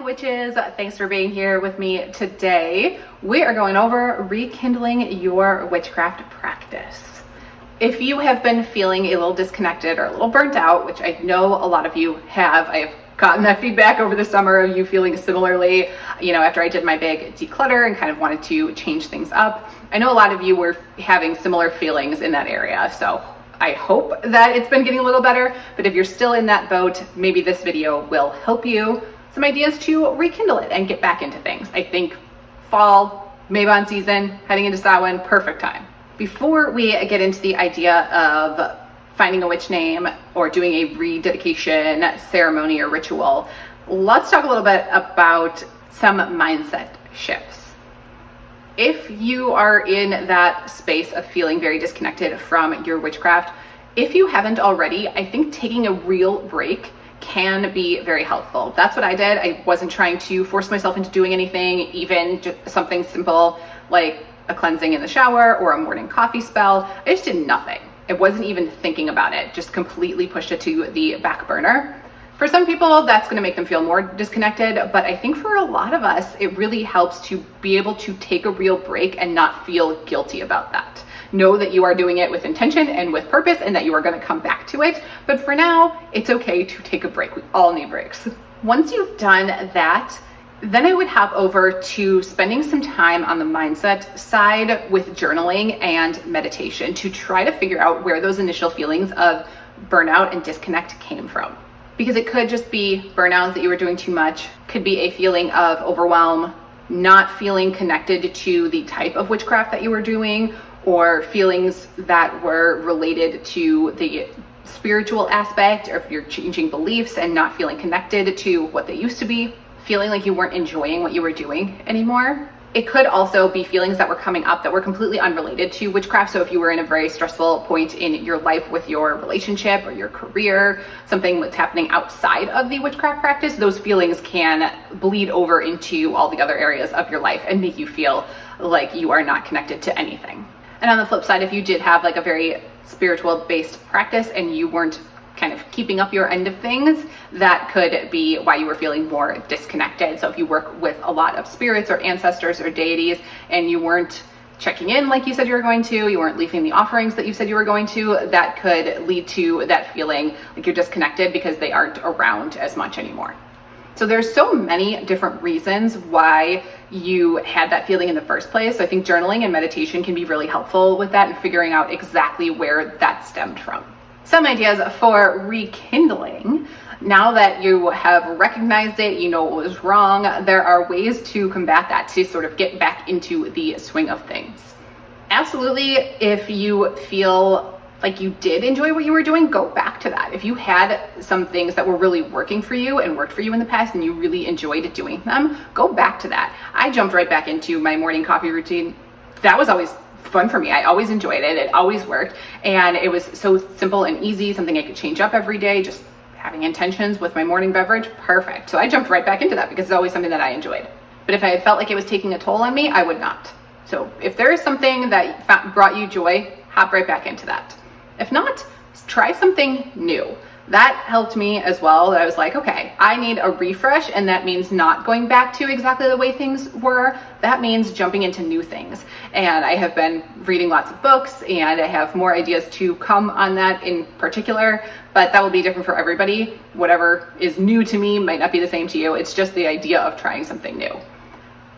witches, thanks for being here with me today. We are going over rekindling your witchcraft practice. If you have been feeling a little disconnected or a little burnt out, which I know a lot of you have, I've gotten that feedback over the summer of you feeling similarly, after I did my big declutter and kind of wanted to change things up. I know a lot of you were having similar feelings in that area, so I hope that it's been getting a little better, but if you're still in that boat, maybe this video will help you. Some ideas to rekindle it and get back into things. I think fall, Mabon season, heading into Samhain, perfect time. Before we get into the idea of finding a witch name or doing a rededication ceremony or ritual, let's talk a little bit about some mindset shifts. If you are in that space of feeling very disconnected from your witchcraft, if you haven't already, I think taking a real break can be very helpful. That's what I did. I wasn't trying to force myself into doing anything, even just something simple like a cleansing in the shower or a morning coffee spell. I just did nothing. I wasn't even thinking about it, just completely pushed it to the back burner. For some people, that's going to make them feel more disconnected, but I think for a lot of us, it really helps to be able to take a real break and not feel guilty about that. Know that you are doing it with intention and with purpose and that you are going to come back to it. But for now, it's okay to take a break. We all need breaks. Once you've done that, then I would hop over to spending some time on the mindset side with journaling and meditation to try to figure out where those initial feelings of burnout and disconnect came from. Because it could just be burnout, that you were doing too much, could be a feeling of overwhelm, not feeling connected to the type of witchcraft that you were doing, or feelings that were related to the spiritual aspect, or if you're changing beliefs and not feeling connected to what they used to be, feeling like you weren't enjoying what you were doing anymore. It could also be feelings that were coming up that were completely unrelated to witchcraft. So if you were in a very stressful point in your life with your relationship or your career, something that's happening outside of the witchcraft practice, those feelings can bleed over into all the other areas of your life and make you feel like you are not connected to anything. And on the flip side, if you did have like a very spiritual based practice and you weren't kind of keeping up your end of things, that could be why you were feeling more disconnected. So if you work with a lot of spirits or ancestors or deities and you weren't checking in like you said you were going to, you weren't leaving the offerings that you said you were going to, that could lead to that feeling like you're disconnected because they aren't around as much anymore. So there's so many different reasons why you had that feeling in the first place. So I think journaling and meditation can be really helpful with that and figuring out exactly where that stemmed from. Some ideas for rekindling. Now that you have recognized it, you know what was wrong, there are ways to combat that, to sort of get back into the swing of things. Absolutely, if you feel like you did enjoy what you were doing, go back to that. If you had some things that were really working for you and worked for you in the past and you really enjoyed doing them, go back to that. I jumped right back into my morning coffee routine. That was always fun for me. I always enjoyed it. It always worked. And it was so simple and easy, something I could change up every day, just having intentions with my morning beverage. Perfect. So I jumped right back into that because it's always something that I enjoyed. But if I had felt like it was taking a toll on me, I would not. So if there is something that brought you joy, hop right back into that. If not, try something new. That helped me as well. That I was like, okay, I need a refresh, and that means not going back to exactly the way things were. That means jumping into new things. And I have been reading lots of books, and I have more ideas to come on that in particular, but that will be different for everybody. Whatever is new to me might not be the same to you. It's just the idea of trying something new.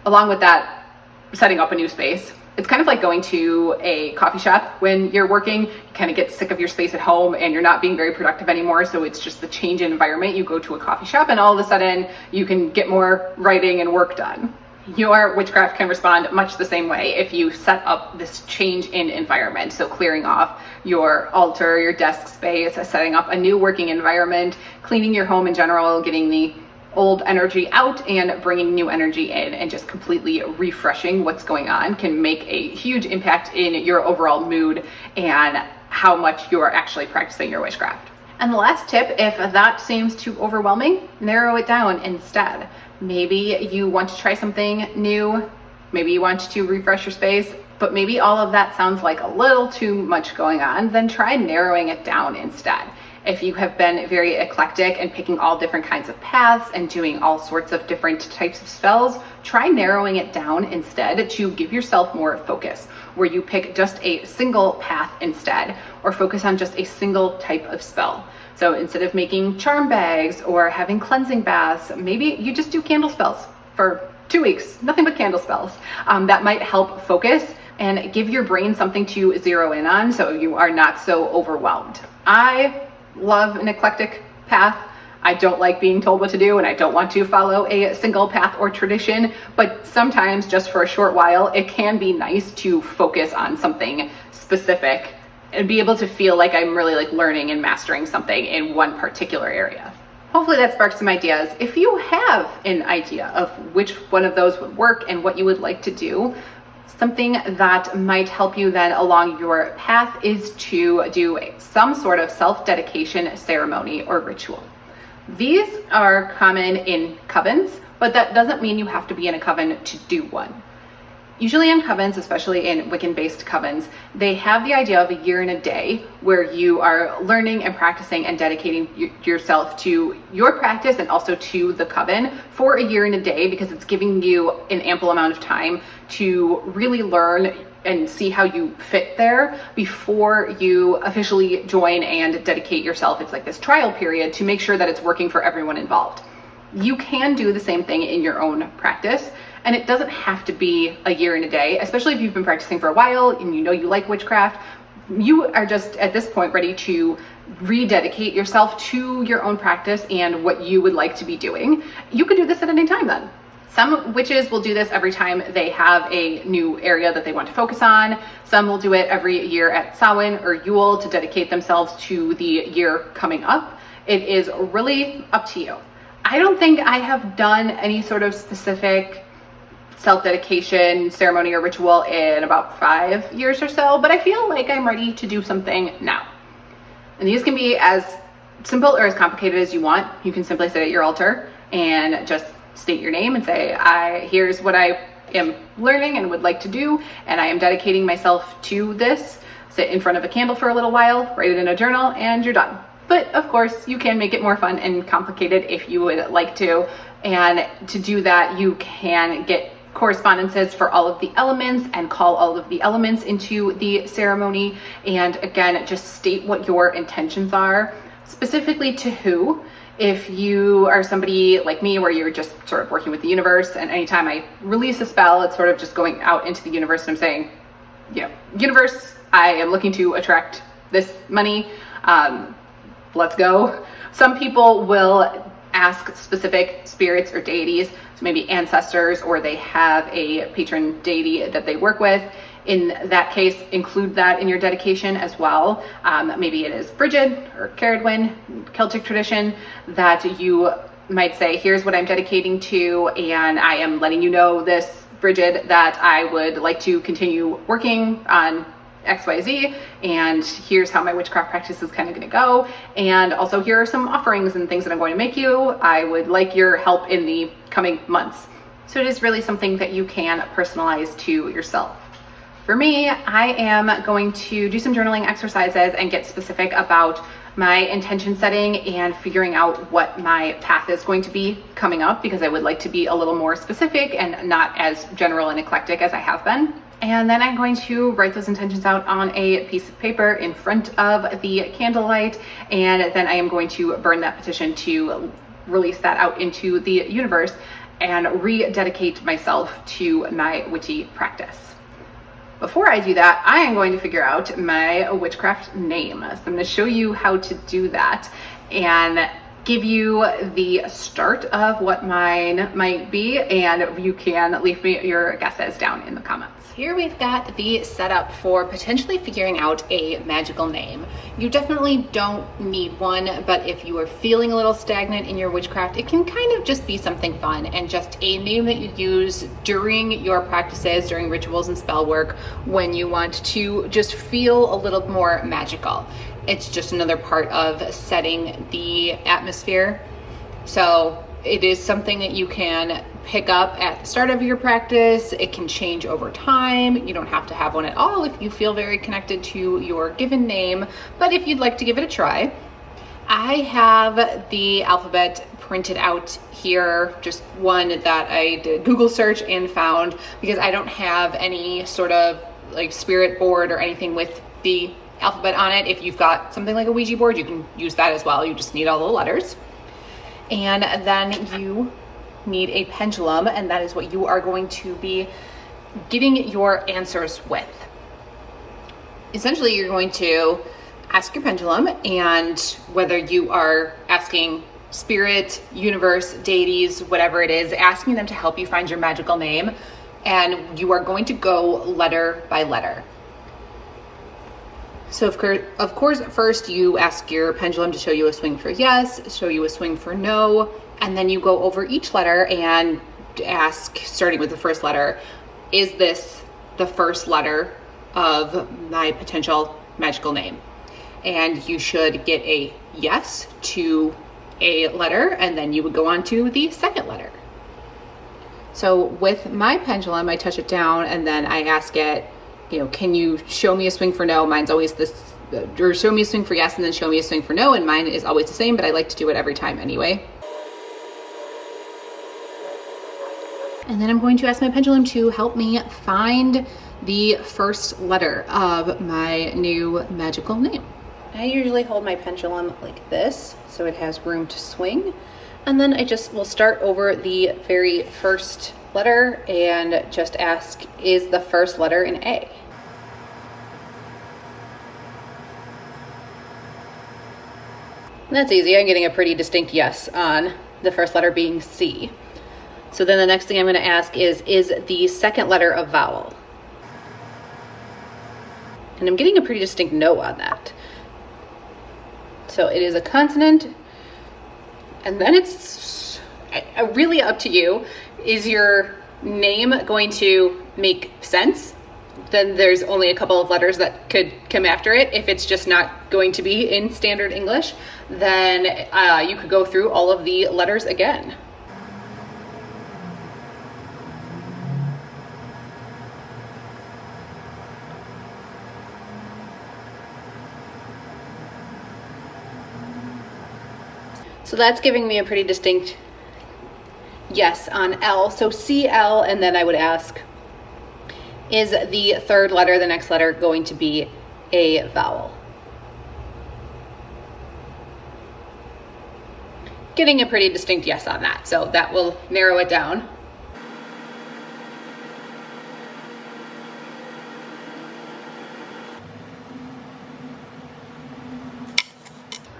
Along with that, setting up a new space. It's kind of like going to a coffee shop when you're working. You kind of get sick of your space at home and you're not being very productive anymore. So it's just the change in environment. You go to a coffee shop and all of a sudden you can get more writing and work done. Your witchcraft can respond much the same way if you set up this change in environment. So clearing off your altar, your desk space, setting up a new working environment, cleaning your home in general, getting the old energy out and bringing new energy in, and just completely refreshing what's going on can make a huge impact in your overall mood and how much you're actually practicing your witchcraft. And the last tip, if that seems too overwhelming, narrow it down instead. Maybe you want to try something new, maybe you want to refresh your space, but maybe all of that sounds like a little too much going on. Then try narrowing it down instead. If you have been very eclectic and picking all different kinds of paths and doing all sorts of different types of spells, try narrowing it down instead to give yourself more focus, where you pick just a single path instead, or focus on just a single type of spell. So instead of making charm bags or having cleansing baths, maybe you just do candle spells for 2 weeks, nothing but candle spells. That might help focus and give your brain something to zero in on so you are not so overwhelmed. I love an eclectic path. I don't like being told what to do, and I don't want to follow a single path or tradition, but sometimes just for a short while, it can be nice to focus on something specific and be able to feel like I'm really like learning and mastering something in one particular area. Hopefully that sparks some ideas. If you have an idea of which one of those would work and what you would like to do, something that might help you then along your path is to do some sort of self-dedication ceremony or ritual. These are common in covens, but that doesn't mean you have to be in a coven to do one. Usually in covens, especially in Wiccan-based covens, they have the idea of a year and a day where you are learning and practicing and dedicating yourself to your practice and also to the coven for a year and a day, because it's giving you an ample amount of time to really learn and see how you fit there before you officially join and dedicate yourself. It's like this trial period to make sure that it's working for everyone involved. You can do the same thing in your own practice, and it doesn't have to be a year and a day, especially if you've been practicing for a while and you know you like witchcraft. You are just at this point ready to rededicate yourself to your own practice and what you would like to be doing. You could do this at any time then. Some witches will do this every time they have a new area that they want to focus on. Some will do it every year at Samhain or Yule to dedicate themselves to the year coming up. It is really up to you. I don't think I have done any sort of specific self-dedication ceremony or ritual in about 5 years or so, but I feel like I'm ready to do something now. And these can be as simple or as complicated as you want. You can simply sit at your altar and just state your name and say, here's what I am learning and would like to do, and I am dedicating myself to this. Sit in front of a candle for a little while, write it in a journal, and you're done. But of course, you can make it more fun and complicated if you would like to. And to do that, you can get correspondences for all of the elements and call all of the elements into the ceremony. And again, just state what your intentions are, specifically to who. If you are somebody like me where you're just sort of working with the universe, and anytime I release a spell, it's sort of just going out into the universe and I'm saying, universe, I am looking to attract this money. Let's go. Some people will ask specific spirits or deities, so maybe ancestors, or they have a patron deity that they work with. In that case, include that in your dedication as well. Maybe it is Bridget or Caradwyn, Celtic tradition, that you might say, here's what I'm dedicating to, and I am letting you know this, Bridget, that I would like to continue working on XYZ, and here's how my witchcraft practice is kind of going to go, and also here are some offerings and things that I'm going to make you. I would like your help in the coming months. So it is really something that you can personalize to yourself. For me, I am going to do some journaling exercises and get specific about my intention setting and figuring out what my path is going to be coming up, because I would like to be a little more specific and not as general and eclectic as I have been. And then I'm going to write those intentions out on a piece of paper in front of the candlelight, and then I am going to burn that petition to release that out into the universe and rededicate myself to my witchy practice. Before I do that, I am going to figure out my witchcraft name. So I'm going to show you how to do that and give you the start of what mine might be, and you can leave me your guesses down in the comments. Here we've got the setup for potentially figuring out a magical name. You definitely don't need one, but if you are feeling a little stagnant in your witchcraft, it can kind of just be something fun and just a name that you use during your practices, during rituals and spell work, when you want to just feel a little more magical. It's just another part of setting the atmosphere. So it is something that you can pick up at the start of your practice. It can change over time. You don't have to have one at all if you feel very connected to your given name, but if you'd like to give it a try. I have the alphabet printed out here, just one that I did Google search and found, because I don't have any sort of like spirit board or anything with the alphabet on it. If you've got something like a Ouija board, you can use that as well. You just need all the letters. And then you need a pendulum, and that is what you are going to be getting your answers with. Essentially, you're going to ask your pendulum, and whether you are asking spirit, universe, deities, whatever it is, asking them to help you find your magical name, and you are going to go letter by letter. So of course, first you ask your pendulum to show you a swing for yes, show you a swing for no, and then you go over each letter and ask, starting with the first letter, is this the first letter of my potential magical name? And you should get a yes to a letter, and then you would go on to the second letter. So with my pendulum, I touch it down and then I ask it, can you show me a swing for no? Mine's always this, or show me a swing for yes and then show me a swing for no, and mine is always the same, but I like to do it every time anyway. And then I'm going to ask my pendulum to help me find the first letter of my new magical name. I usually hold my pendulum like this, so it has room to swing. And then I just will start over the very first letter and just ask, is the first letter an A? And that's easy. I'm getting a pretty distinct yes on the first letter being C. So then the next thing I'm going to ask is the second letter a vowel? And I'm getting a pretty distinct no on that. So it is a consonant, and then it's really up to you. Is your name going to make sense? Then there's only a couple of letters that could come after it. If it's just not going to be in standard English, then you could go through all of the letters again. So that's giving me a pretty distinct yes on L. So CL, and then I would ask, is the third letter, the next letter, going to be a vowel? Getting a pretty distinct yes on that, so that will narrow it down.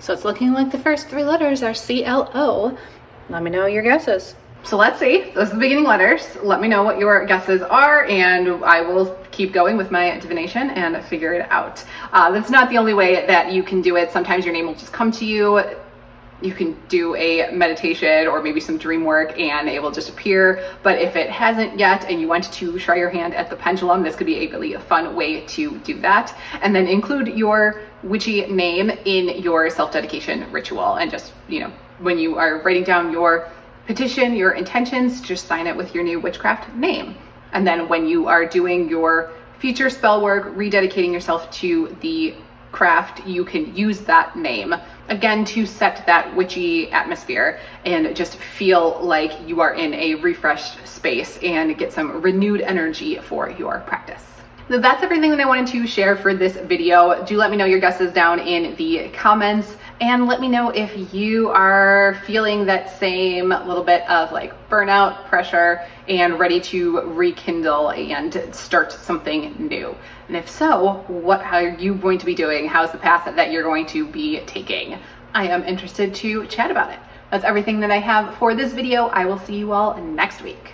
So it's looking like the first three letters are CLO. Let me know your guesses. So let's see, those are the beginning letters. Let me know what your guesses are, and I will keep going with my divination and figure it out. That's not the only way that you can do it. Sometimes your name will just come to you. You can do a meditation or maybe some dream work and it will just appear. But if it hasn't yet and you want to try your hand at the pendulum, this could be a really fun way to do that. And then include your witchy name in your self-dedication ritual. And just, when you are writing down your petition, your intentions, just sign it with your new witchcraft name. And then when you are doing your future spell work, rededicating yourself to the craft, you can use that name again to set that witchy atmosphere and just feel like you are in a refreshed space and get some renewed energy for your practice. So that's everything that I wanted to share for this video. Do let me know your guesses down in the comments, and let me know if you are feeling that same little bit of like burnout, pressure, and ready to rekindle and start something new. And if so, what are you going to be doing? How's the path that you're going to be taking? I am interested to chat about it. That's everything that I have for this video. I will see you all next week.